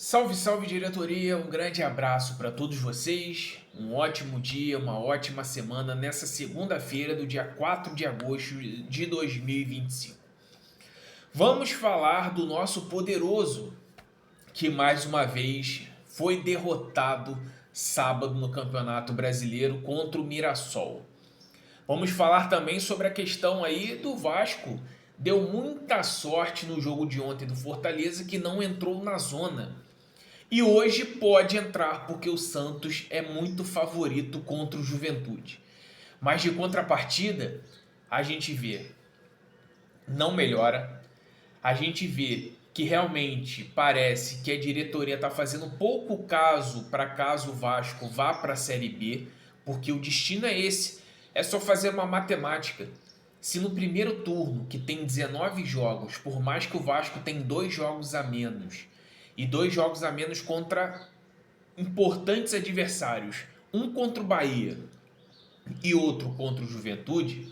Salve, salve diretoria, um grande abraço para todos vocês, um ótimo dia, uma ótima semana nessa segunda-feira do dia 4 de agosto de 2025. Vamos falar do nosso poderoso, que mais uma vez foi derrotado sábado no Campeonato Brasileiro contra o Mirassol. Vamos falar também sobre a questão aí do Vasco. Deu muita sorte no jogo de ontem do Fortaleza que não entrou na zona. E hoje pode entrar porque o Santos é muito favorito contra o Juventude. Mas de contrapartida, a gente vê, não melhora. A gente vê que realmente parece que a diretoria está fazendo pouco caso para caso o Vasco vá para a Série B, porque o destino é esse. É só fazer uma matemática. Se no primeiro turno, que tem 19 jogos, por mais que o Vasco tem 2 jogos a menos, e 2 jogos a menos contra importantes adversários, um contra o Bahia e outro contra o Juventude,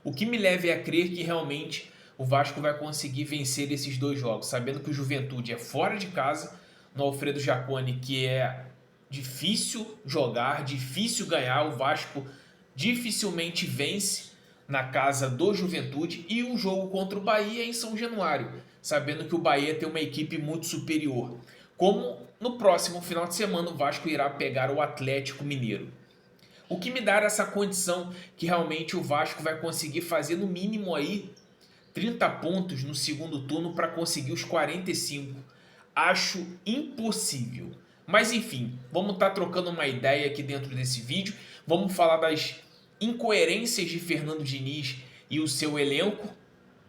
o que me leva a crer que realmente o Vasco vai conseguir vencer esses 2 jogos, sabendo que o Juventude é fora de casa, no Alfredo Jaconi, que é difícil jogar, difícil ganhar, o Vasco dificilmente vence na casa do Juventude, e o jogo contra o Bahia é em São Januário, sabendo que o Bahia tem uma equipe muito superior. Como no próximo final de semana o Vasco irá pegar o Atlético Mineiro. O que me dá essa condição que realmente o Vasco vai conseguir fazer no mínimo aí 30 pontos no segundo turno para conseguir os 45. Acho impossível. Mas enfim, vamos estar trocando uma ideia aqui dentro desse vídeo. Vamos falar das incoerências de Fernando Diniz e o seu elenco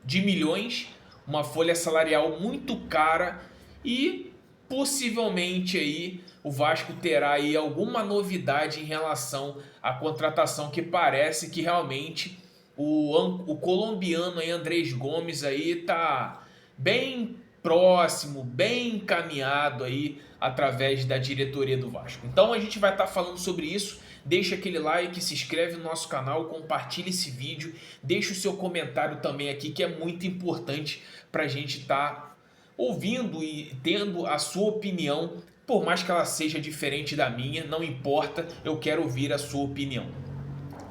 de milhões, uma folha salarial muito cara e possivelmente aí o Vasco terá aí alguma novidade em relação à contratação que parece que realmente o colombiano aí, Andrés Gomes aí tá bem próximo, bem encaminhado aí através da diretoria do Vasco. Então a gente vai estar falando sobre isso. Deixa aquele like, se inscreve no nosso canal, compartilha esse vídeo, deixa o seu comentário também aqui, que é muito importante para a gente estar ouvindo e tendo a sua opinião, por mais que ela seja diferente da minha, não importa, eu quero ouvir a sua opinião.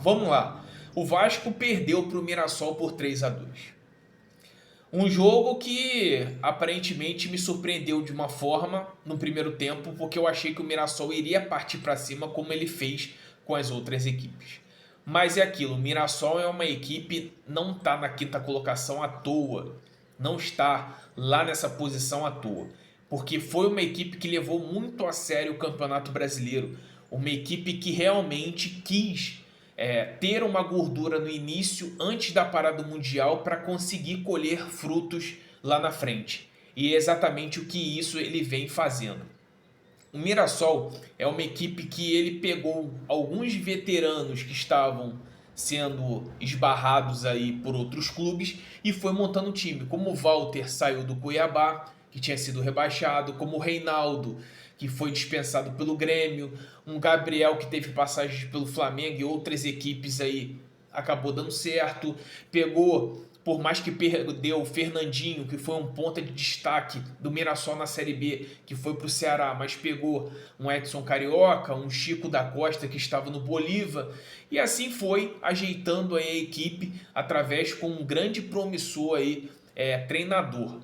Vamos lá. O Vasco perdeu para o Mirassol por 3-2. Um jogo que aparentemente me surpreendeu de uma forma no primeiro tempo, porque eu achei que o Mirassol iria partir para cima como ele fez com as outras equipes. Mas é aquilo, o Mirassol é uma equipe, não está na quinta colocação à toa, não está lá nessa posição à toa, porque foi uma equipe que levou muito a sério o Campeonato Brasileiro, uma equipe que realmente quis ter uma gordura no início, antes da parada mundial, para conseguir colher frutos lá na frente. E é exatamente o que isso ele vem fazendo. O Mirassol é uma equipe que ele pegou alguns veteranos que estavam sendo esbarrados aí por outros clubes e foi montando um time, como o Walter saiu do Cuiabá, que tinha sido rebaixado, como o Reinaldo, que foi dispensado pelo Grêmio, um Gabriel que teve passagens pelo Flamengo e outras equipes aí, acabou dando certo, pegou, por mais que perdeu o Fernandinho, que foi um ponta de destaque do Mirassol na Série B, que foi para o Ceará, mas pegou um Edson Carioca, um Chico da Costa que estava no Bolívar, e assim foi ajeitando aí a equipe através com um grande promissor aí, treinador.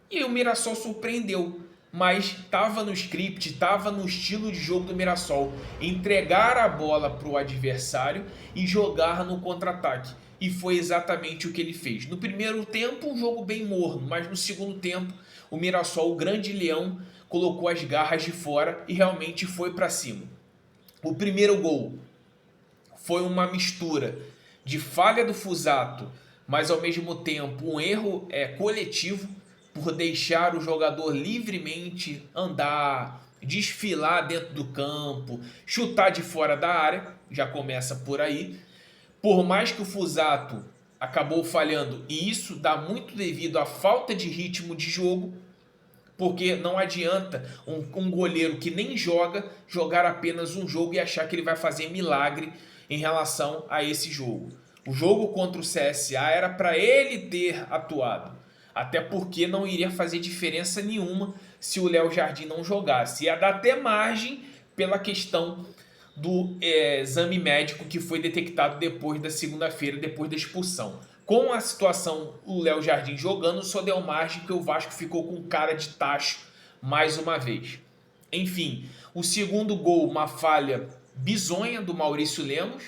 E o Mirassol surpreendeu, mas estava no script, estava no estilo de jogo do Mirassol, entregar a bola para o adversário e jogar no contra-ataque. E foi exatamente o que ele fez. No primeiro tempo, um jogo bem morno, mas no segundo tempo, o Mirassol, o grande leão, colocou as garras de fora e realmente foi para cima. O primeiro gol foi uma mistura de falha do Fusato, mas ao mesmo tempo um erro coletivo, por deixar o jogador livremente andar, desfilar dentro do campo, chutar de fora da área, já começa por aí. Por mais que o Fusato acabou falhando, e isso dá muito devido à falta de ritmo de jogo, porque não adianta um goleiro que nem jogar apenas um jogo e achar que ele vai fazer milagre em relação a esse jogo. O jogo contra o CSA era para ele ter atuado. Até porque não iria fazer diferença nenhuma se o Léo Jardim não jogasse. Ia dar até margem pela questão do exame médico que foi detectado depois da segunda-feira, depois da expulsão. Com a situação, o Léo Jardim jogando, só deu margem que o Vasco ficou com cara de tacho mais uma vez. Enfim, o segundo gol, uma falha bizonha do Maurício Lemos,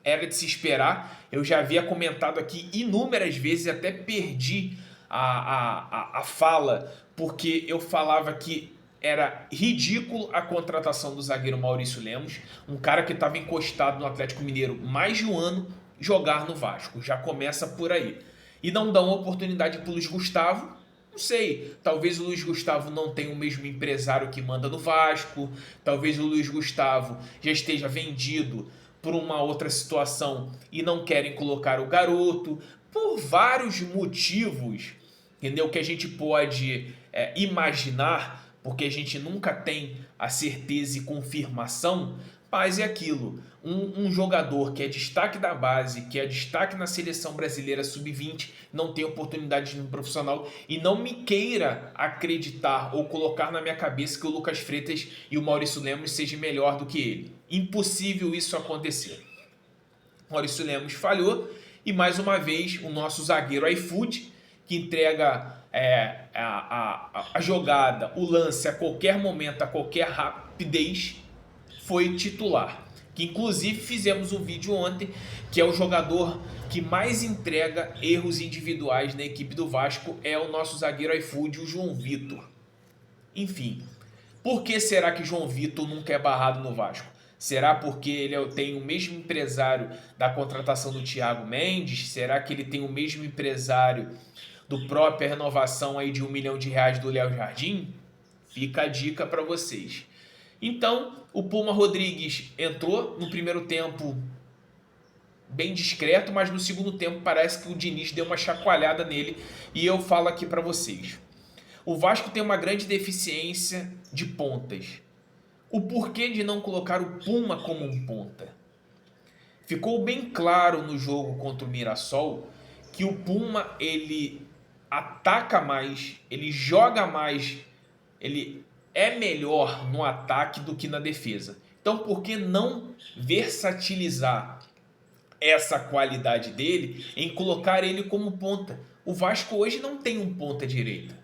era de se esperar. Eu já havia comentado aqui inúmeras vezes, até perdi a fala, porque eu falava que era ridículo a contratação do zagueiro Maurício Lemos, um cara que estava encostado no Atlético Mineiro mais de um ano, jogar no Vasco. Já começa por aí. E não dão oportunidade para o Luiz Gustavo. Não sei, talvez o Luiz Gustavo não tenha o mesmo empresário que manda no Vasco, talvez o Luiz Gustavo já esteja vendido por uma outra situação e não querem colocar o garoto, por vários motivos, entendeu? Que a gente pode imaginar, porque a gente nunca tem a certeza e confirmação, mas é aquilo. Um jogador que é destaque da base, que é destaque na seleção brasileira sub-20, não tem oportunidade no profissional e não me queira acreditar ou colocar na minha cabeça que o Lucas Freitas e o Maurício Lemos sejam melhor do que ele. Impossível isso acontecer. Maurício Lemos falhou e mais uma vez o nosso zagueiro iFood, que entrega a jogada, o lance a qualquer momento, a qualquer rapidez, foi titular. Que inclusive fizemos um vídeo ontem, que é o jogador que mais entrega erros individuais na equipe do Vasco, é o nosso zagueiro iFood, o João Vitor. Enfim, por que será que João Vitor nunca é barrado no Vasco? Será porque ele tem o mesmo empresário da contratação do Thiago Mendes? Será que ele tem o mesmo empresário do própria renovação aí de R$1 milhão do Léo Jardim? Fica a dica para vocês. Então, o Puma Rodrigues entrou no primeiro tempo bem discreto, mas no segundo tempo parece que o Diniz deu uma chacoalhada nele e eu falo aqui para vocês. O Vasco tem uma grande deficiência de pontas. O porquê de não colocar o Puma como um ponta? Ficou bem claro no jogo contra o Mirassol que o Puma ele ataca mais, ele joga mais, ele é melhor no ataque do que na defesa. Então, por que não versatilizar essa qualidade dele em colocar ele como ponta? O Vasco hoje não tem um ponta direita.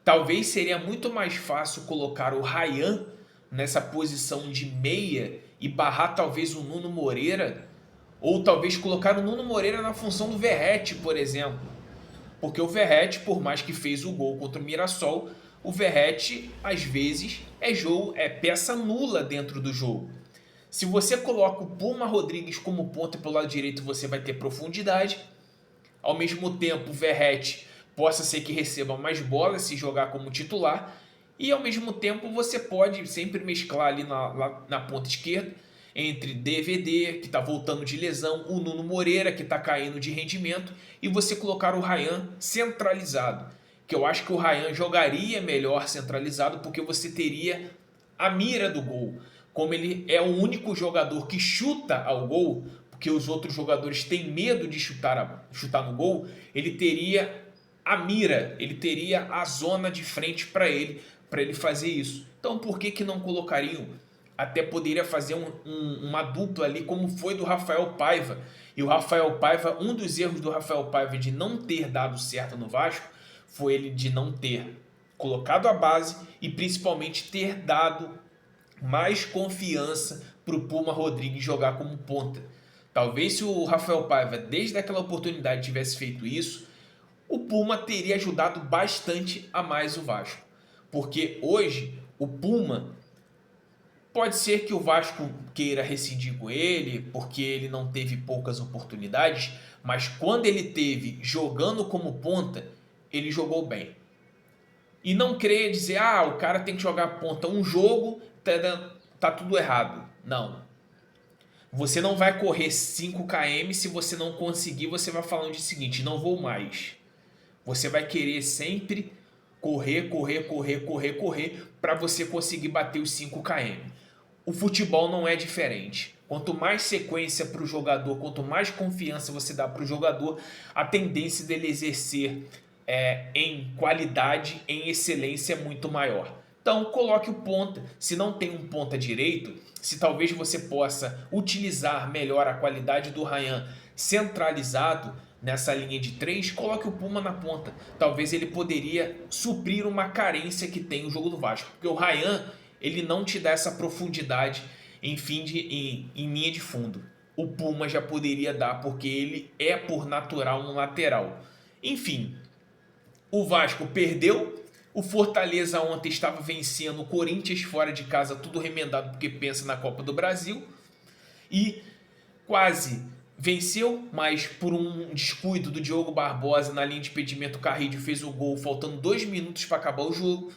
Talvez seria muito mais fácil colocar o Ryan nessa posição de meia e barrar talvez o Nuno Moreira, ou talvez colocar o Nuno Moreira na função do Verratti, por exemplo. Porque o Verratti, por mais que fez o gol contra o Mirassol, o Verratti, às vezes, é peça nula dentro do jogo. Se você coloca o Puma Rodrigues como ponta pelo lado direito, você vai ter profundidade. Ao mesmo tempo, o Verratti possa ser que receba mais bolas se jogar como titular. E, ao mesmo tempo, você pode sempre mesclar ali na ponta esquerda entre DVD, que está voltando de lesão, o Nuno Moreira, que está caindo de rendimento, e você colocar o Ryan centralizado. Que eu acho que o Ryan jogaria melhor centralizado, porque você teria a mira do gol. Como ele é o único jogador que chuta ao gol, porque os outros jogadores têm medo de chutar no gol, ele teria a mira, ele teria a zona de frente para ele fazer isso. Então por que não colocariam? Até poderia fazer uma dupla ali, como foi do Rafael Paiva. E o Rafael Paiva, um dos erros do Rafael Paiva de não ter dado certo no Vasco, foi ele de não ter colocado a base e principalmente ter dado mais confiança para o Puma Rodrigues jogar como ponta. Talvez se o Rafael Paiva, desde aquela oportunidade, tivesse feito isso, o Puma teria ajudado bastante a mais o Vasco. Porque hoje o Puma, pode ser que o Vasco queira rescindir com ele, porque ele não teve poucas oportunidades, mas quando ele teve jogando como ponta, ele jogou bem. E não querer dizer, o cara tem que jogar ponta um jogo, tá tudo errado. Não. Você não vai correr 5 km, se você não conseguir, você vai falar no dia seguinte, não vou mais. Você vai querer sempre correr, para você conseguir bater os 5 km. o futebol não é diferente. Quanto mais sequência para o jogador, quanto mais confiança você dá para o jogador, a tendência dele exercer em qualidade, em excelência é muito maior. Então coloque o ponta. Se não tem um ponta direito, se talvez você possa utilizar melhor a qualidade do Ryan centralizado nessa linha de 3, coloque o Puma na ponta. Talvez ele poderia suprir uma carência que tem o jogo do Vasco. Porque o Ryan, ele não te dá essa profundidade em linha de fundo. O Puma já poderia dar, porque ele é por natural um lateral. Enfim, o Vasco perdeu. O Fortaleza ontem estava vencendo o Corinthians fora de casa, tudo remendado porque pensa na Copa do Brasil. E quase venceu, mas por um descuido do Diogo Barbosa na linha de impedimento, o Carrillo fez o gol faltando 2 minutos para acabar o jogo.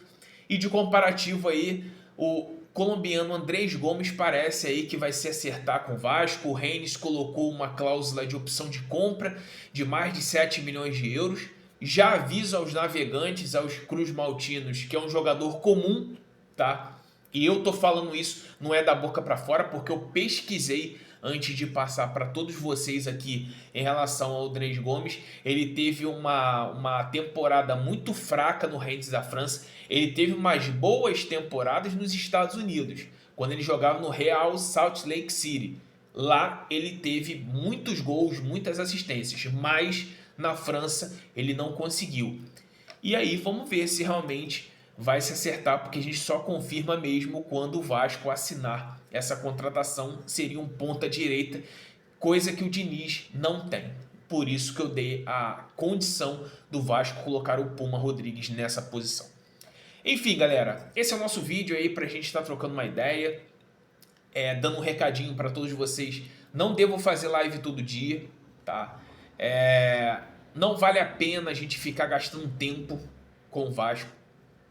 E de comparativo aí, o colombiano Andrés Gomes parece aí que vai se acertar com o Vasco. O Rennes colocou uma cláusula de opção de compra de mais de 7 milhões de euros. Já aviso aos navegantes, aos cruz-maltinos, que é um jogador comum, tá? E eu tô falando isso, não é da boca para fora, porque eu pesquisei antes de passar para todos vocês aqui em relação ao Andrés Gomes. Ele teve uma temporada muito fraca no Rennes da França. Ele teve umas boas temporadas nos Estados Unidos, quando ele jogava no Real Salt Lake City. Lá ele teve muitos gols, muitas assistências, mas na França ele não conseguiu. E aí vamos ver se realmente vai se acertar, porque a gente só confirma mesmo quando o Vasco assinar essa contratação. Seria um ponta direita, coisa que o Diniz não tem. Por isso que eu dei a condição do Vasco colocar o Puma Rodrigues nessa posição. Enfim, galera, esse é o nosso vídeo aí pra gente estar trocando uma ideia, dando um recadinho para todos vocês. Não devo fazer live todo dia, tá? Não vale a pena a gente ficar gastando tempo com o Vasco.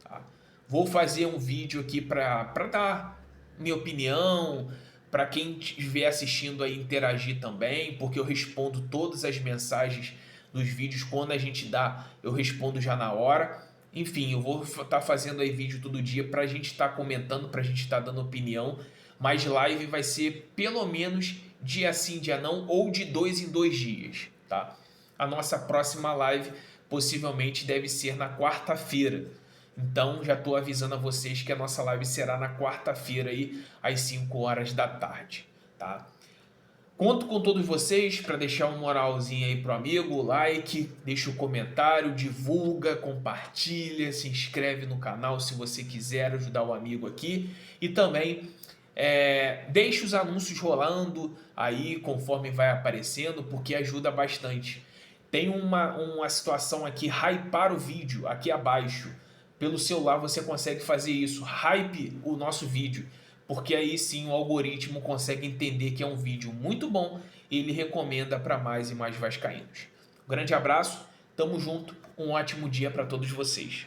Tá? Vou fazer um vídeo aqui para dar minha opinião, para quem estiver assistindo aí interagir também, porque eu respondo todas as mensagens dos vídeos. Quando a gente dá, eu respondo já na hora. Enfim, eu vou estar fazendo aí vídeo todo dia para a gente estar comentando, para a gente estar dando opinião. Mas live vai ser pelo menos dia sim, dia não, ou de 2 em 2 dias, tá? A nossa próxima live possivelmente deve ser na quarta-feira. Então já estou avisando a vocês que a nossa live será na quarta-feira aí, às 5 horas da tarde, tá? Conto com todos vocês para deixar um moralzinho aí pro amigo, like, deixa o comentário, divulga, compartilha, se inscreve no canal se você quiser ajudar o amigo aqui. E também deixa os anúncios rolando aí conforme vai aparecendo, porque ajuda bastante. Tem uma situação aqui, hypar o vídeo aqui abaixo. Pelo celular você consegue fazer isso, hype o nosso vídeo, porque aí sim o algoritmo consegue entender que é um vídeo muito bom e ele recomenda para mais e mais vascaínos. Um grande abraço, tamo junto, um ótimo dia para todos vocês.